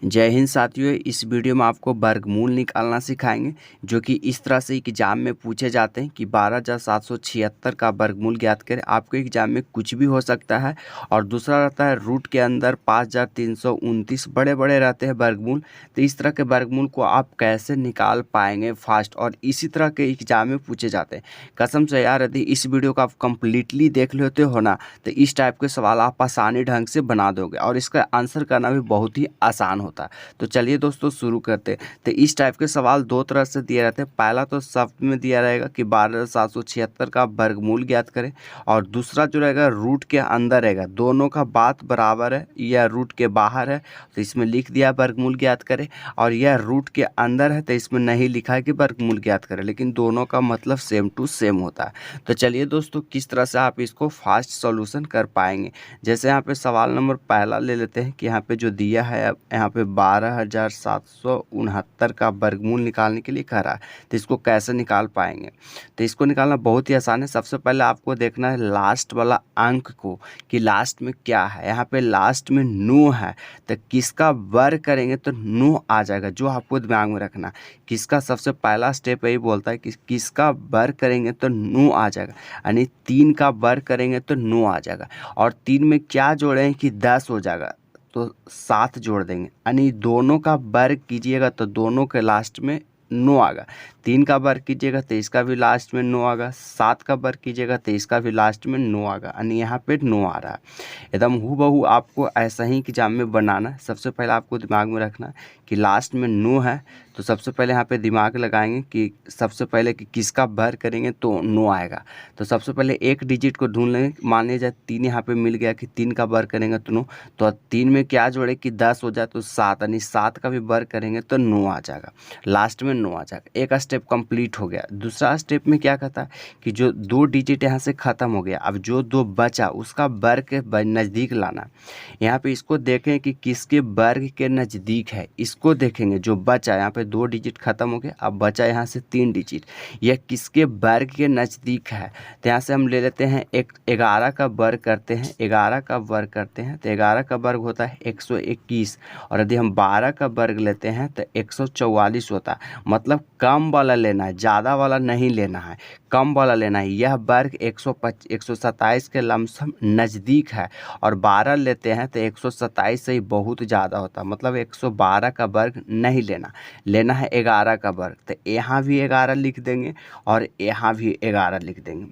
जय हिंद साथियों, इस वीडियो में आपको वर्गमूल निकालना सिखाएंगे जो कि इस तरह से एग्जाम में पूछे जाते हैं कि 12,776 का वर्गमूल ज्ञात करें। आपके एग्जाम में कुछ भी हो सकता है। और दूसरा रहता है रूट के अंदर 5,329 बड़े बड़े रहते हैं वर्गमूल। तो इस तरह के वर्गमूल को आप कैसे निकाल पाएंगे फास्ट, और इसी तरह के एग्जाम में पूछे जाते हैं। कसम से यार, यदि इस वीडियो को आप कंप्लीटली देख लेते हो ना, तो इस टाइप के सवाल आप आसानी ढंग से बना दोगे और इसका आंसर करना भी बहुत ही आसान होता है। तो चलिए दोस्तों शुरू करते हैं। तो इस टाइप के सवाल दो तरह से दिए रहते हैं। पहला तो शब्द में दिया रहेगा कि 12,776 का वर्गमूल ज्ञात करें, और दूसरा जो रहेगा रूट के अंदर रहेगा। दोनों का बात बराबर है या रूट के बाहर है तो इसमें लिख दिया वर्गमूल ज्ञात करें, और यह रूट के अंदर है तो इसमें नहीं लिखा है कि वर्गमूल ज्ञात करें, लेकिन दोनों का मतलब सेम टू सेम होता है। तो चलिए दोस्तों, किस तरह से आप इसको फास्ट सॉल्यूशन कर पाएंगे। जैसे यहाँ पे सवाल नंबर पहला ले लेते हैं कि यहाँ पे जो दिया है, यहाँ पे 12,769 का वर्गमूल निकालने के लिए कह रहा है। तो इसको कैसे निकाल पाएंगे? तो इसको निकालना बहुत ही आसान है। सबसे पहले आपको देखना है लास्ट वाला अंक को कि लास्ट में क्या है। यहाँ पे लास्ट में 9 है, तो किसका वर्ग करेंगे तो 9 आ जाएगा। जो आपको दिमाग में रखना, किसका सबसे पहला स्टेप यही बोलता है कि किसका वर्ग करेंगे तो 9 आ जाएगा। यानी 3 का वर्ग करेंगे तो 9 आ जाएगा। और 3 में क्या जोड़ें कि 10 हो जाएगा, तो 7 जोड़ देंगे। यानी दोनों का वर्ग कीजिएगा तो दोनों के लास्ट में 9 आएगा। 3 का वर्ग कीजिएगा तो इसका भी लास्ट में 9 आएगा। 7 का वर्ग कीजिएगा तो इसका भी लास्ट में 9 आएगा। यानी यहाँ पे 9 आ रहा है। एकदम हूबहू आपको ऐसा ही एग्जाम में बनाना है। सबसे पहले आपको दिमाग में रखना है कि लास्ट में 9 है, तो सबसे पहले यहाँ पे दिमाग लगाएंगे कि सबसे पहले कि किसका वर्ग करेंगे तो 9 आएगा। तो सबसे पहले एक डिजिट को ढूंढ लेंगे। मान लीजिए 3 यहाँ पे मिल गया कि 3 का वर्ग करेंगे तो 9, तो 3 में क्या जोड़े कि 10 हो जाए तो 7, यानी 7 का भी वर्ग करेंगे तो 9 आ जाएगा। लास्ट में 9 आ जाएगा। एक स्टेप कंप्लीट हो गया। दूसरा स्टेप में क्या कहता है कि जो 2 डिजिट यहाँ से ख़त्म हो गया, अब जो 2 बचा उसका वर्ग के नज़दीक लाना। यहाँ पे इसको देखें कि किसके वर्ग के नज़दीक है, इसको देखेंगे। जो बचा यहाँ पे 2 डिजिट खत्म हो गया, अब बचा यहाँ से 3 डिजिट, यह किसके वर्ग के नज़दीक है। तो यहाँ से हम ले लेते हैं 11 का वर्ग करते हैं। 11 का वर्ग करते हैं तो 11 का वर्ग होता है 121, और यदि हम 12 का वर्ग लेते हैं तो 144 होता है। मतलब कम वाला लेना है, ज़्यादा वाला नहीं लेना है, कम वाला लेना है। यह वर्ग 127 के लमसम नज़दीक है, और 12 लेते हैं तो 127 से ही बहुत ज़्यादा होता है। मतलब 112 का वर्ग नहीं लेना, लेना है 11 का वर्ग। तो यहाँ भी 11 लिख देंगे और यहाँ भी 11 लिख देंगे।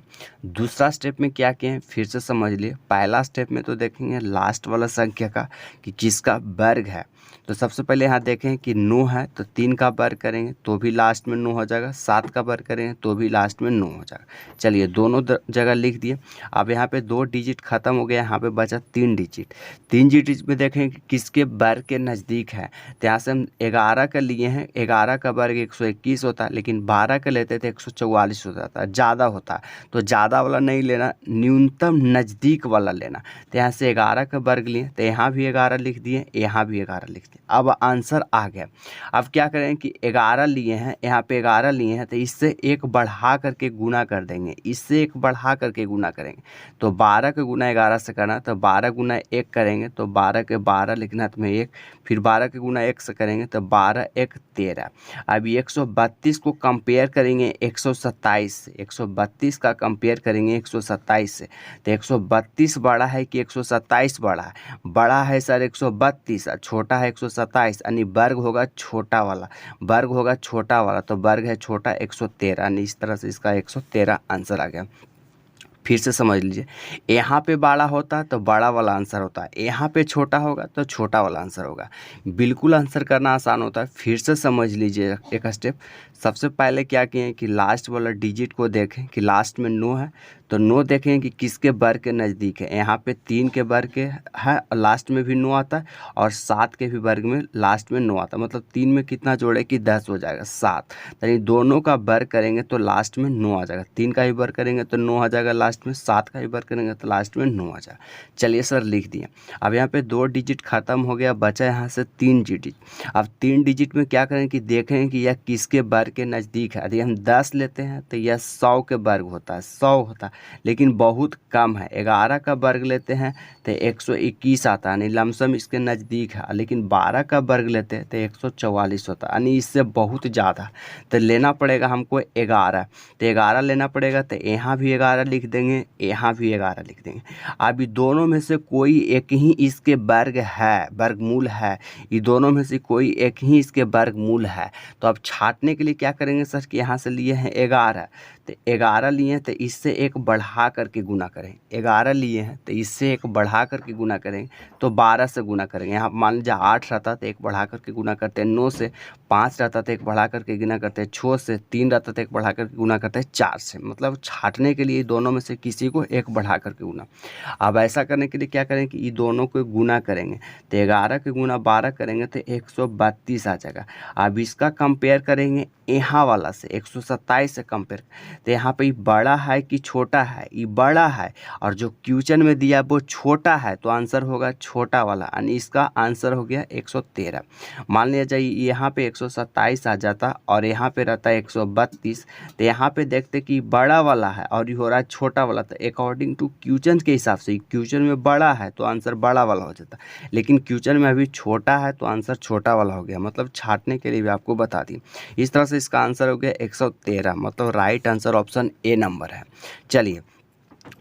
दूसरा स्टेप में क्या किए हैं फिर से समझ लिए। पहला स्टेप में तो देखेंगे लास्ट वाला संख्या का कि किसका वर्ग है। तो सबसे पहले यहाँ देखें कि 9 है, तो 3 का वर्ग करेंगे तो भी लास्ट में 9 हो जाएगा। 7 का वर्ग करेंगे तो भी लास्ट में 9 हो जाएगा। चलिए दोनों जगह लिख दिए। अब यहाँ पे 2 डिजिट खत्म हो गया, यहाँ पे बचा 3 डिजिट। 3 डिजिट में देखें कि किसके वर्ग के नज़दीक है। तो यहाँ से हम 11 का लिए हैं। 11 का वर्ग 121 होता है, लेकिन 12 का लेते थे 144 हो जाता है, ज़्यादा होता है। तो ज़्यादा वाला नहीं लेना, न्यूनतम नज़दीक वाला लेना। तो यहाँ से 11 का वर्ग लिए, तो यहाँ भी 11 लिख दिए, यहाँ भी 11 लिख दिए। अब आंसर आ गया। अब क्या करें कि 11 लिए हैं, यहाँ पे 11 लिए हैं, तो इससे एक बढ़ा करके गुना कर देंगे। इससे एक बढ़ा करके गुना करेंगे तो 12 का गुना 11 से करना, तो 12 गुना 1 करेंगे तो 12 के 12 लिखना तुम्हें 1। फिर 12 के गुना 1 से करेंगे तो 12 1 13। अब 132 को कंपेयर करेंगे 127 से। 132 का कंपेयर करेंगे 127 से, तो 132 बड़ा है कि 127 बड़ा है? बड़ा है सर 132, और छोटा है 127, यानी वर्ग होगा छोटा वाला। वर्ग होगा छोटा वाला, तो वर्ग है छोटा 113, यानी इस तरह से इसका 113 आंसर आ गया। फिर से समझ लीजिए, यहाँ पे बड़ा होता है तो बड़ा वाला आंसर होता है, यहाँ पे छोटा होगा तो छोटा वाला आंसर होगा। बिल्कुल आंसर करना आसान होता है। फिर से समझ लीजिए एक स्टेप। सबसे पहले क्या किए कि लास्ट वाला डिजिट को देखें कि लास्ट में 9 है, तो 9 देखें कि किसके वर्ग के नज़दीक है। यहाँ पे 3 के वर्ग के है, लास्ट में भी 9 आता है, और 7 के भी वर्ग में लास्ट में 9 आता है। मतलब 3 में कितना जोड़े कि 10 हो जाएगा, 7। यानी दोनों का वर्ग करेंगे तो लास्ट में 9 आ जाएगा। 3 का भी वर्ग करेंगे तो 9 आ जाएगा लास्ट में, 7 का भी वर्ग करेंगे तो लास्ट में 9 आ जाएगा। चलिए सर लिख दिए। अब यहाँ पे 2 डिजिट खत्म हो गया, बचा यहाँ से 3 डिजिट। अब 3 डिजिट में क्या करें कि देखें कि यह किसके वर्ग के नज़दीक है। यदि हम 10 लेते हैं तो यह 100 के वर्ग होता है, 100 होता है। लेकिन बहुत कम है। 11 का वर्ग लेते हैं तो 121 आता है, यानी लमसम इसके नज़दीक है। लेकिन 12 का वर्ग लेते हैं तो 144 होता है, यानी इससे बहुत ज़्यादा। तो लेना पड़ेगा हमको 11, तो 11 लेना पड़ेगा। तो यहाँ भी 11 लिख देंगे, यहाँ भी 11 लिख देंगे। अभी दोनों में से कोई एक ही इसके वर्ग है, वर्गमूल है। ये दोनों में से कोई एक ही इसके वर्गमूल है। तो अब छांटने के लिए क्या करेंगे सर कि यहाँ से लिए हैं 11, तो 11 लिए हैं तो इससे एक बढ़ा करके गुना करें। 11 लिए हैं तो इससे एक बढ़ा करके गुना करेंगे तो 12 से गुना करेंगे। यहाँ मान लीजिए 8 रहता तो एक बढ़ा करके गुना करते हैं 9 से, 5 रहता तो एक बढ़ा करके गुना करते हैं 6 से, 3 रहता तो एक बढ़ा करके गुना करते हैं 4 से। मतलब छांटने के लिए दोनों में से किसी को एक बढ़ा करके गुना। अब ऐसा करने के लिए क्या करें कि ये दोनों को गुना करेंगे, तो 11 के गुना 12 करेंगे तो 132 आ जाएगा। अब इसका कंपेयर करेंगे यहाँ वाला से, 127 से कंपेयर। तो यहाँ पे बड़ा है कि छोटा है, ये बड़ा है, और जो क्वेश्चन में दिया वो छोटा है, तो आंसर होगा छोटा वाला, यानी इसका आंसर हो गया 113। मान लिया जाए यहाँ पे 127 आ जाता और यहाँ पे रहता है 132, तो यहाँ पे देखते कि बड़ा वाला है और ये हो रहा है छोटा वाला। तो अकॉर्डिंग टू क्वेश्चन के हिसाब से क्वेश्चन में बड़ा है तो आंसर बड़ा वाला हो जाता, लेकिन क्वेश्चन में अभी छोटा है तो आंसर छोटा वाला हो गया। मतलब छांटने के लिए भी आपको बता दी। इस तरह से इसका आंसर हो गया 113, मतलब right answer option A number है। चलिए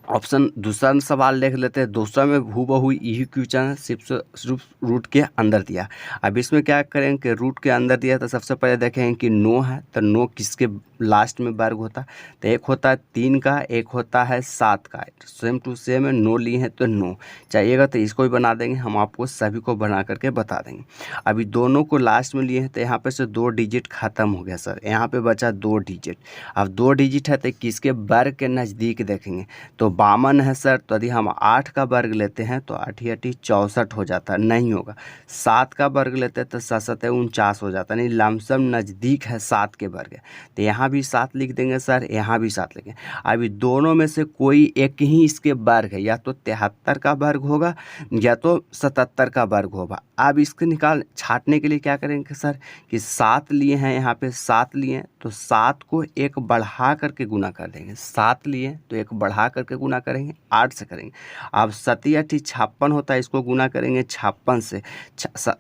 ऑप्शन दूसरा सवाल देख लेते हैं। दूसरा में हूबहू यही क्वेश्चन है, सिर्फ रूट के अंदर दिया। अब इसमें क्या करेंगे कि रूट के अंदर दिया तो सबसे पहले देखेंगे कि 9 है, तो 9 किसके लास्ट में वर्ग होता, तो एक होता है 3 का, एक होता है 7 का। सेम टू सेम है, 9 लिए हैं तो 9 चाहिएगा तो इसको भी बना देंगे, हम आपको सभी को बना करके बता देंगे। अभी दोनों को लास्ट में लिए हैं तो यहाँ पे से 2 डिजिट खत्म हो गया सर, यहाँ पे बचा 2 डिजिट। अब 2 डिजिट है तो किसके वर्ग के नज़दीक देखेंगे, तो 52 है सर। तो यदि हम 8 का वर्ग लेते हैं तो 8 8 64 हो जाता है, नहीं होगा। 7 का वर्ग लेते हैं तो 7 7 49 हो जाता है, नहीं लमसम नज़दीक है 7 के वर्ग। तो यहाँ भी 7 लिख देंगे सर, यहाँ भी 7 लिखेंगे। अभी दोनों में से कोई एक ही इसके वर्ग है, या तो 73 का वर्ग होगा या तो 77 का वर्ग होगा। अब इसके छांटने के लिए क्या करेंगे सर कि 7 लिए हैं, यहाँ पे 7 लिए हैं तो 7 को एक बढ़ा करके गुना कर देंगे। 7 लिए तो एक बढ़ा करके गुना करेंगे, 8 से करेंगे। अब 7 8 56 होता है, इसको गुना करेंगे 56 से,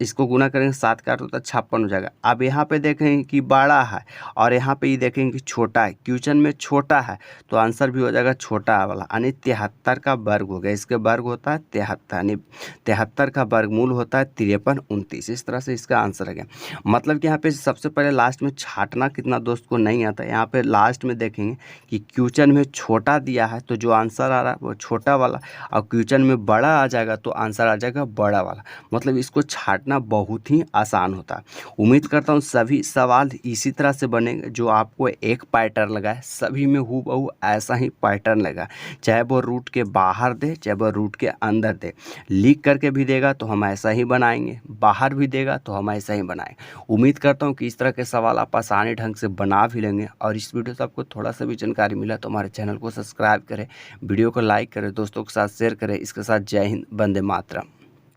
इसको गुना करेंगे 7 का 8 होता है 56 हो जाएगा। अब यहाँ पे देखेंगे कि बड़ा है और यहाँ पे ये देखेंगे कि छोटा है, क्वेश्चन में छोटा है तो आंसर भी हो जाएगा छोटा वाला, यानी 73 का वर्ग हो गया। इसके वर्ग होता है 73, यानी 73 का वर्गमूल होता है 53 29। इस तरह से इसका आंसर है। मतलब कि यहाँ पे सबसे पहले लास्ट में छांटना कितना दोस्त को नहीं आता, यहाँ पे लास्ट में देखेंगे कि क्वेश्चन में छोटा दिया है तो जो आंसर आ रहा है वो छोटा वाला, और क्वेश्चन में बड़ा आ जाएगा तो आंसर आ जाएगा बड़ा वाला। मतलब इसको छांटना बहुत ही आसान होता है। उम्मीद करता हूँ सभी सवाल इसी तरह से बनेंगे, जो आपको एक पैटर्न लगा है सभी में हूबहू ऐसा ही पैटर्न लगा, चाहे वो रूट के बाहर दे चाहे वो रूट के अंदर दे। लिख करके भी देगा तो हम ऐसा ही बनाएंगे, बाहर भी देगा तो हम ऐसा ही बनाएंगे। उम्मीद करता हूँ कि इस तरह के सवाल आप आसानी ढंग से बना भी लेंगे। और इस वीडियो से आपको थोड़ा सा भी जानकारी मिला तो हमारे चैनल को सब्सक्राइब करें, वीडियो को लाइक करें, दोस्तों के साथ शेयर करें। इसके साथ जय हिंद, वंदे मातरम।